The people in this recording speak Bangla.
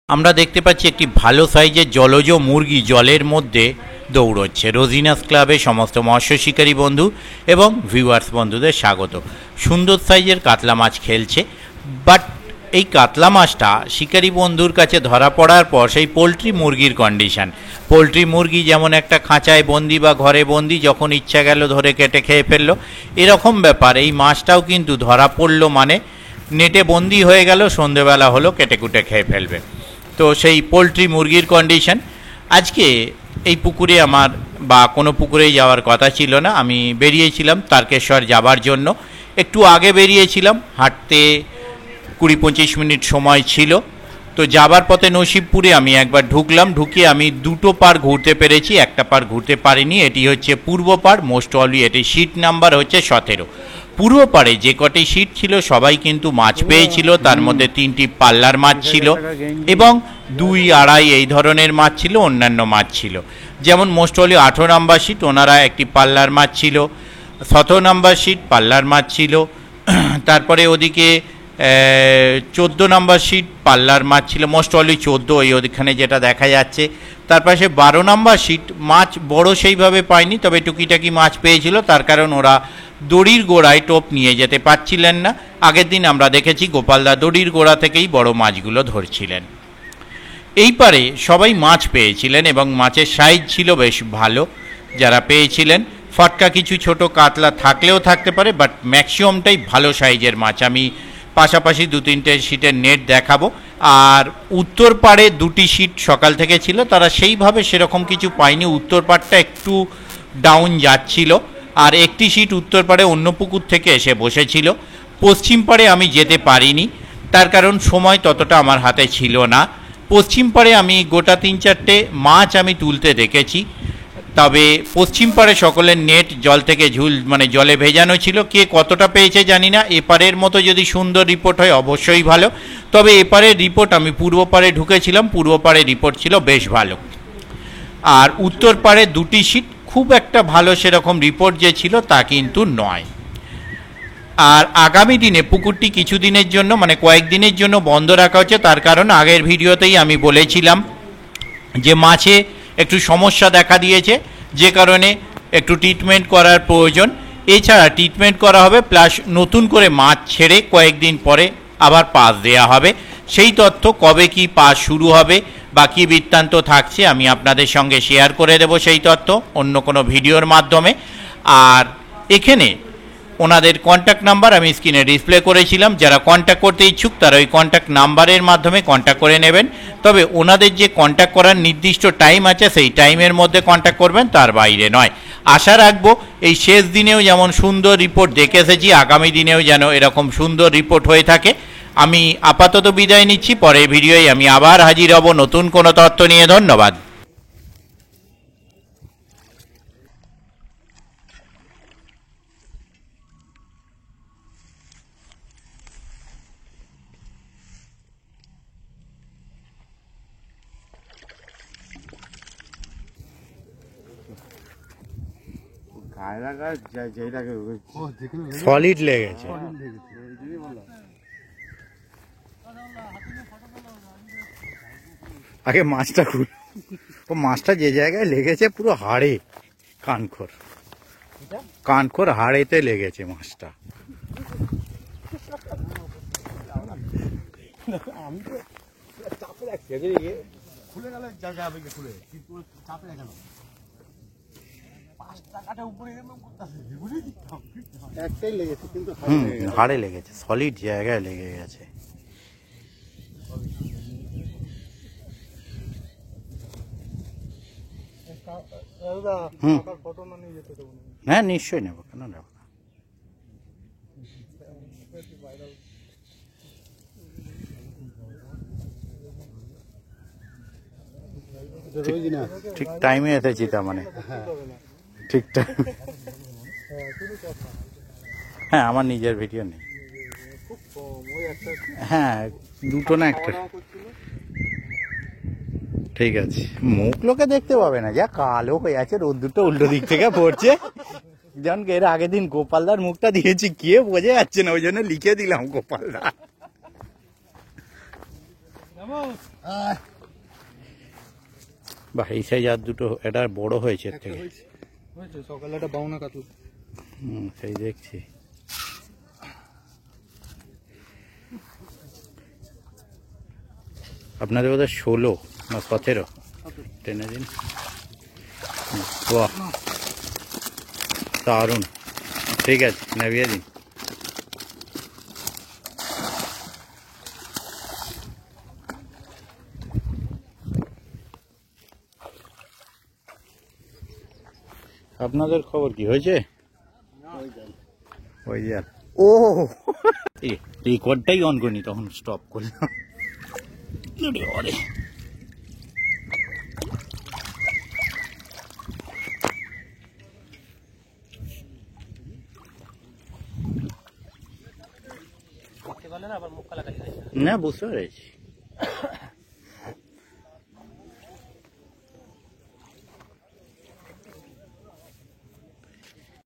আমরা দেখতে পাচ্ছি একটি ভালো সাইজের জলজ মুরগি জলের মধ্যে দৌড়চ্ছে। রোজিনাস ক্লাবে সমস্ত মৎস্য শিকারী বন্ধু এবং ভিউয়ার্স বন্ধুদের স্বাগত। সুন্দর সাইজের কাতলা মাছ খেলছে, বাট এই কাতলা মাছটা শিকারী বন্ধুর কাছে ধরা পড়ার পর সেই পোলট্রি মুরগির কন্ডিশন। পোলট্রি মুরগি যেমন একটা খাঁচায় বন্দি বা ঘরে বন্দি, যখন ইচ্ছা গেল ধরে কেটে খেয়ে ফেললো, এরকম ব্যাপার এই মাছটাও কিন্তু ধরা পড়লো মানে নেটে বন্দি হয়ে গেল, সন্ধেবেলা হলো কেটে কুটে খেয়ে ফেলবে। তো সেই পোলট্রি মুরগির কন্ডিশন। আজকে এই পুকুরে আমার বা কোনো পুকুরেই যাওয়ার কথা ছিল না, আমি বেরিয়েছিলাম তারকেশ্বর যাবার জন্য। একটু আগে বেরিয়েছিলাম, হাঁটতে 20-25 মিনিট সময় ছিল। তো যাবার পথে নসিবপুরে আমি একবার ঢুকলাম, ঢুকে আমি দুটো পার ঘুরতে পেরেছি, একটা পার ঘুরতে পারিনি। এটি হচ্ছে পূর্ব পার, মোস্ট অলি এটি সিট নাম্বার হচ্ছে 17। পূর্ব পারে যে কটি সিট ছিল সবাই কিন্তু মাছ পেয়েছিল, তার মধ্যে 3টি পাল্লার মাছ ছিল এবং 2-2.5 এই ধরনের মাছ ছিল, অন্যান্য মাছ ছিল। যেমন মোস্ট অলি 18 নাম্বার সিট, ওনারা একটি পাল্লার মাছ ছিল। 17 নাম্বার সিট পাল্লার মাছ ছিল। তারপরে ওদিকে 14 নাম্বার সিট পাল্লার মাছ ছিল, মোস্ট অলি 14 ওই ওদিকখানে যেটা দেখা যাচ্ছে। তার পাশে 12 নাম্বার সিট মাছ বড় সেইভাবে পায়নি, তবে টুকিটাকি মাছ পেয়েছিল, তার কারণ ওরা দড়ির গোড়ায় টোপ নিয়ে যেতে পারছিলেন না। আগের দিন আমরা দেখেছি গোপালদা দড়ির গোড়া থেকেই বড় মাছগুলো ধরছিলেন। এই পারে সবাই মাছ পেয়েছিলেন এবং মাছের সাইজ ছিল বেশ ভালো যারা পেয়েছিলেন। ফটকা কিছু ছোট কাতলা থাকলেও থাকতে পারে, বাট ম্যাক্সিমামটাই ভালো সাইজের মাছ। আমি পাশাপাশি 2-3টে সিটের নেট দেখাবো। আর উত্তর পাড়ে 2টি সিট সকাল থেকে ছিল, তারা সেইভাবে সেরকম কিছু পায়নি, উত্তর পাড়টা একটু ডাউন যাচ্ছিল। আর একটি সিট উত্তর পাড়ে অন্য পুকুর থেকে এসে বসেছিল। পশ্চিম পাড়ে আমি যেতে পারিনি, তার কারণ সময় ততটা আমার হাতে ছিল না। পশ্চিম পাড়ে আমি গোটা 3-4টে মাছ আমি তুলতে দেখেছি, তবে পশ্চিম পাড়ে সকলের নেট জল থেকে জলে ভেজানো ছিল। কে কতটা পেয়েছে জানি না। এপারের মতো যদি সুন্দর রিপোর্ট হয় অবশ্যই ভালো, তবে এপারের রিপোর্ট, আমি পূর্ব পাড়ে ঢুকেছিলাম, পূর্ব পাড়ে রিপোর্ট ছিল বেশ ভালো। আর উত্তর পাড়ে 2টি সিট খুব একটা ভালো সেরকম রিপোর্ট যে ছিল তা কিন্তু নয়। আর আগামী দিনে পুকুরটি কিছুদিনের জন্য মানে কয়েকদিনের জন্য বন্ধ রাখা হচ্ছে, তার কারণ আগের ভিডিওতেই আমি বলেছিলাম যে মাছে একটু সমস্যা দেখা দিয়েছে, যে কারণে একটু ট্রিটমেন্ট করার প্রয়োজন। এছাড়া ট্রিটমেন্ট করা হবে, প্লাস নতুন করে মাছ ছেড়ে কয়েকদিন পরে আবার পাস দেওয়া হবে। সেই তথ্য কবে কি পাস শুরু হবে বা কী বৃত্তান্ত থাকছে আমি আপনাদের সঙ্গে শেয়ার করে দেব সেই তথ্য অন্য কোনো ভিডিওর মাধ্যমে। আর এখানে ওনাদের কন্ট্যাক্ট নাম্বার আমি স্ক্রিনে ডিসপ্লে করেছিলাম, যারা কন্ট্যাক্ট করতে ইচ্ছুক তারা ওই কন্ট্যাক্ট নাম্বারের মাধ্যমে কন্ট্যাক্ট করে নেবেন। তবে ওনাদের যে কন্ট্যাক্ট করার নির্দিষ্ট টাইম আছে সেই টাইমের মধ্যে কন্ট্যাক্ট করবেন, তার বাইরে নয়। আশা রাখবো এই শেষ দিনেও যেমন সুন্দর রিপোর্ট দেখে এসেছি, আগামী দিনেও যেন এরকম সুন্দর রিপোর্ট হয়ে থাকে। আমি আপাতত বিদায় নিচ্ছি, পরের ভিডিওয় আমি আবার হাজির হব নতুন কোনো তথ্য নিয়ে। ধন্যবাদ। সলিড লেগেছে। আগে মাছটা খুল, ও মাছটা যে জায়গায় লেগেছে পুরো হাড়ে, কানখোর হাড়েতে লেগেছে মাছটা। হাড়ে লেগেছে, সলিড জায়গায় লেগে গেছে। হ্যাঁ নিশ্চয়ই নেবো, কেন নেব না। ঠিক টাইমে এসেছি, তার মানে ঠিক টাইম। হ্যাঁ আমার নিজের ভিডিও নেই। হ্যাঁ 2টো না একটা। ঠিক আছে, মুখ লোকে দেখতে পাবে না, যা কালো হয়ে আছে, রোদ্দুরটা উল্টো দিক থেকে পড়ছে। যেমন এর আগের দিন গোপালদার মুখটা দিয়েছি, কে বোঝা যাচ্ছে না, ওই জন্য লিখে দিলাম গোপালদা। বাহ, এই সাইজ আর দুটো, এটা বড় হয়েছে এর থেকে। সকালে একটা বাউনা কাতল। সেই দেখছি। আপনাদের বোধহয় 16 না 17 টেনে দিন। বাহ, দারুণ। ঠিক আছে, নামিয়ে দিন। আপনাদের খবর কি হয়েছে? ওই জাল। ও রেকর্ডটাই অন করিনি, তখন স্টপ করলাম। ওরে না, বুঝতে পেরেছি।